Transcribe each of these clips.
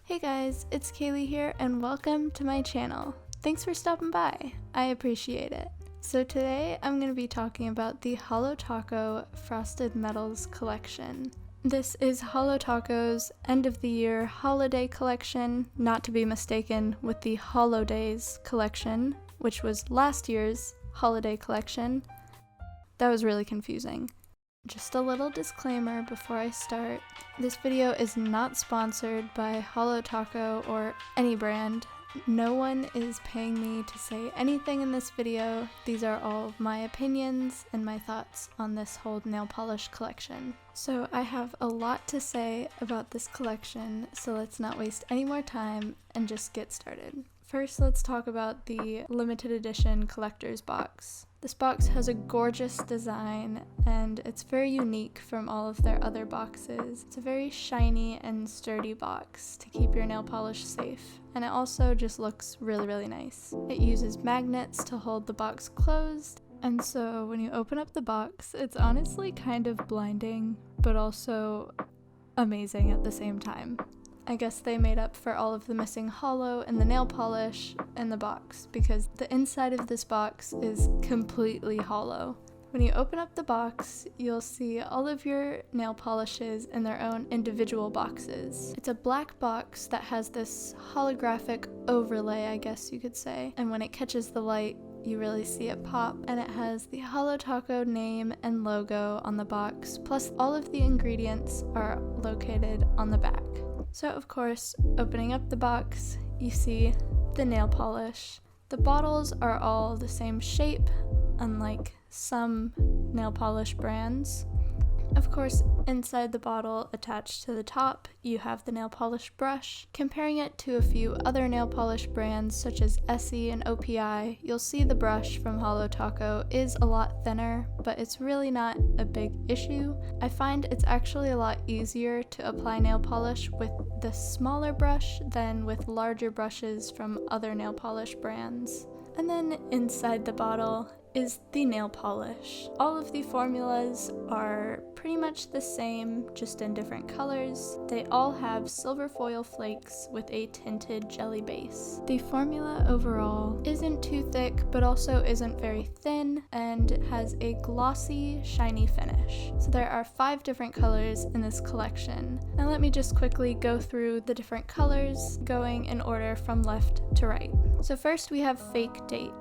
Hey guys, it's Kaylee here and welcome to my channel. Thanks for stopping by, I appreciate it. So today I'm going to be talking about the Holo Taco Frosted Metals collection. This is Holo Taco's end of the year holiday collection, not to be mistaken with the Holidays collection, which was last year's holiday collection. That was really confusing. Just a little disclaimer before I start. This video is not sponsored by Holo Taco or any brand. No one is paying me to say anything in this video. These are all my opinions and my thoughts on this whole nail polish collection. So I have a lot to say about this collection, so let's not waste any more time and just get started. First, let's talk about the limited edition collector's box. This box has a gorgeous design and it's very unique from all of their other boxes. It's a very shiny and sturdy box to keep your nail polish safe, and it also just looks really nice. It uses magnets to hold the box closed, and so when you open up the box, it's honestly kind of blinding, but also amazing at the same time. I guess they made up for all of the missing holo in the nail polish in the box, because the inside of this box is completely hollow. When you open up the box, you'll see all of your nail polishes in their own individual boxes. It's a black box that has this holographic overlay, I guess you could say, and when it catches the light, you really see it pop, and it has the Holo Taco name and logo on the box, plus all of the ingredients are located on the back. So of course, opening up the box, you see the nail polish. The bottles are all the same shape, unlike some nail polish brands. Of course, inside the bottle, attached to the top, you have the nail polish brush. Comparing it to a few other nail polish brands such as Essie and OPI, you'll see the brush from Holo Taco is a lot thinner, but it's really not a big issue. I find it's actually a lot easier to apply nail polish with the smaller brush than with larger brushes from other nail polish brands. And then inside the bottle is the nail polish. All of the formulas are pretty much the same, just in different colors. They all have silver foil flakes with a tinted jelly base. The formula overall isn't too thick, but also isn't very thin, and it has a glossy, shiny finish. So there are 5 different colors in this collection. Now let me just quickly go through the different colors, going in order from left to right. So first we have Fake Date.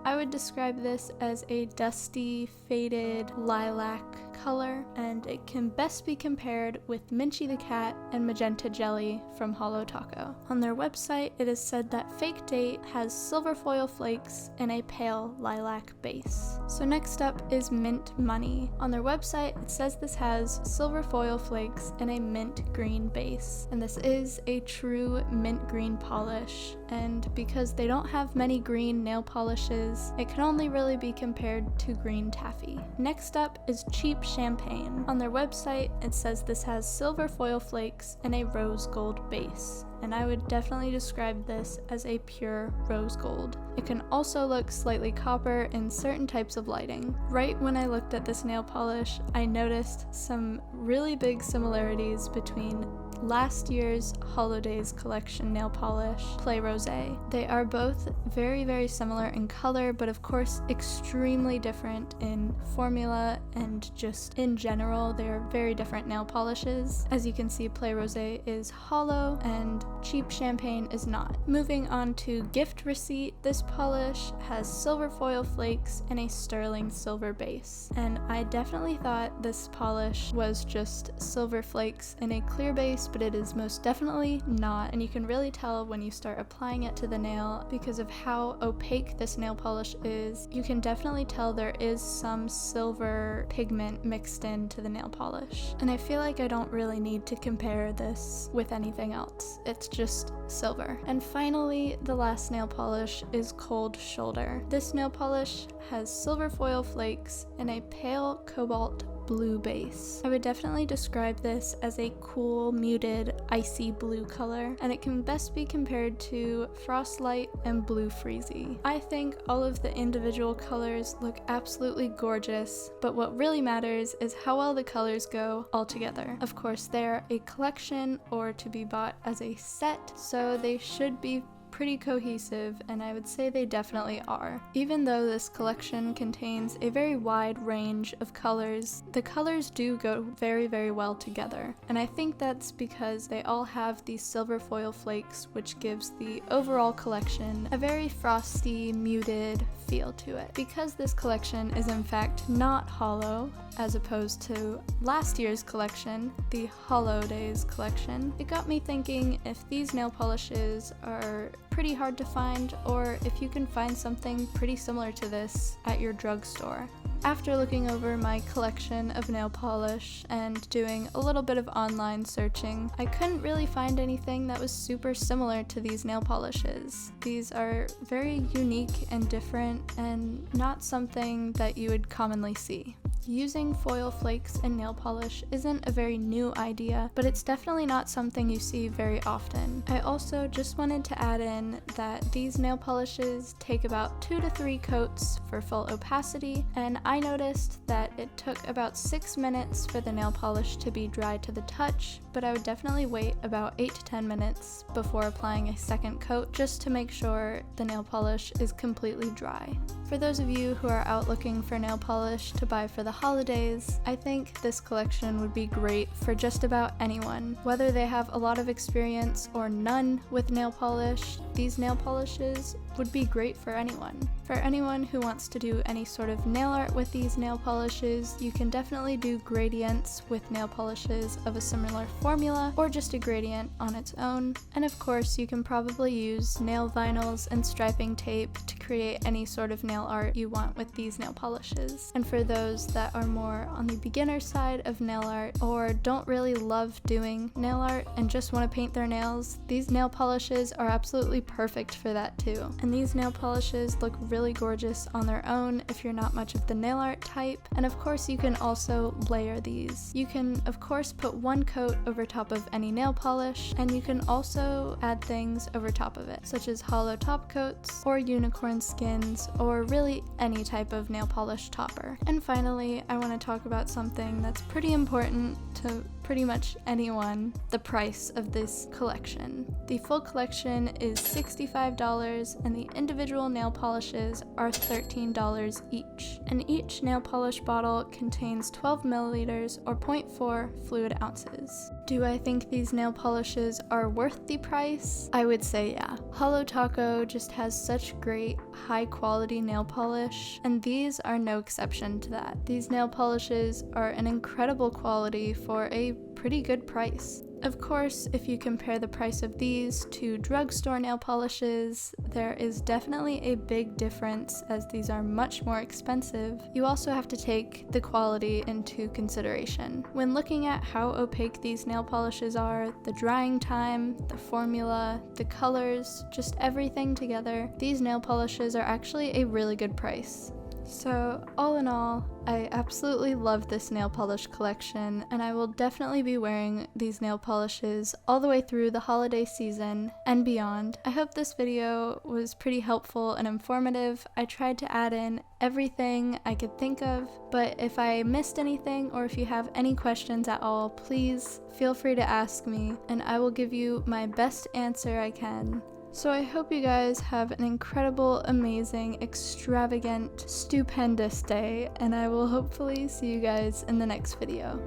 I would describe this as a dusty, faded lilac color, and it can best be compared with Minchie the Cat and Magenta Jelly from Holo Taco. On their website, it is said that Fake Date has silver foil flakes and a pale lilac base. So next up is Mint Money. On their website, it says this has silver foil flakes and a mint green base, and this is a true mint green polish, and because they don't have many green nail polishes, it can only really be compared to green taffy. Next up is Cheap Champagne. On their website, it says this has silver foil flakes and a rose gold base, and I would definitely describe this as a pure rose gold. It can also look slightly copper in certain types of lighting. Right when I looked at this nail polish, I noticed some really big similarities between last year's Holidays collection nail polish, Play Rosé. They are both very similar in color, but of course extremely different in formula and just in general. They're very different nail polishes. As you can see, Play Rosé is hollow and Cheap Champagne is not. Moving on to Gift Receipt, this polish has silver foil flakes and a sterling silver base, and I definitely thought this polish was just silver flakes and a clear base, but it is most definitely not, and you can really tell when you start applying it to the nail because of how opaque this nail polish is. You can definitely tell there is some silver pigment mixed into the nail polish, and I feel like I don't really need to compare this with anything else. It's just silver. And finally, the last nail polish is Cold Shoulder. This nail polish has silver foil flakes and a pale cobalt blue base. I would definitely describe this as a cool, muted, icy blue color, and it can best be compared to Frostlight and Blue Freezy. I think all of the individual colors look absolutely gorgeous, but what really matters is how well the colors go all together. Of course, they're a collection or to be bought as a set, so they should be pretty cohesive, and I would say they definitely are. Even though this collection contains a very wide range of colors, the colors do go very, very well together. And I think that's because they all have these silver foil flakes, which gives the overall collection a very frosty, muted feel to it. Because this collection is in fact not holo, as opposed to last year's collection, the Holo Days collection, it got me thinking if these nail polishes are pretty hard to find, or if you can find something pretty similar to this at your drugstore. After looking over my collection of nail polish and doing a little bit of online searching, I couldn't really find anything that was super similar to these nail polishes. These are very unique and different and not something that you would commonly see. Using foil flakes in nail polish isn't a very new idea, but it's definitely not something you see very often. I also just wanted to add in that these nail polishes take about 2 to 3 coats for full opacity, and I noticed that it took about 6 minutes for the nail polish to be dry to the touch, but I would definitely wait about 8 to 10 minutes before applying a second coat just to make sure the nail polish is completely dry. For those of you who are out looking for nail polish to buy for the holidays, I think this collection would be great for just about anyone. Whether they have a lot of experience or none with nail polish, these nail polishes would be great for anyone. For anyone who wants to do any sort of nail art with these nail polishes, you can definitely do gradients with nail polishes of a similar formula, or just a gradient on its own. And of course, you can probably use nail vinyls and striping tape to create any sort of nail art you want with these nail polishes. And for those that are more on the beginner side of nail art, or don't really love doing nail art and just want to paint their nails, these nail polishes are absolutely perfect for that too. And these nail polishes look really gorgeous on their own if you're not much of the nail art type. And of course, you can also layer these. You can of course put one coat over top of any nail polish, and you can also add things over top of it, such as hollow top coats or unicorn skins, or really any type of nail polish topper. And finally, I want to talk about something that's pretty important to pretty much anyone: the price of this collection. The full collection is $65 and the individual nail polishes are $13 each. And each nail polish bottle contains 12 milliliters or 0.4 fluid ounces. Do I think these nail polishes are worth the price? I would say yeah. Holo Taco just has such great high quality nail polish, and these are no exception to that. These nail polishes are an incredible quality for a pretty good price. Of course, if you compare the price of these to drugstore nail polishes, there is definitely a big difference, as these are much more expensive. You also have to take the quality into consideration. When looking at how opaque these nail polishes are, the drying time, the formula, the colors, just everything together, these nail polishes are actually a really good price. So all in all, I absolutely love this nail polish collection, and I will definitely be wearing these nail polishes all the way through the holiday season and beyond. I hope this video was pretty helpful and informative. I tried to add in everything I could think of, but if I missed anything or if you have any questions at all, please feel free to ask me, and I will give you my best answer I can. So I hope you guys have an incredible, amazing, extravagant, stupendous day, and I will hopefully see you guys in the next video.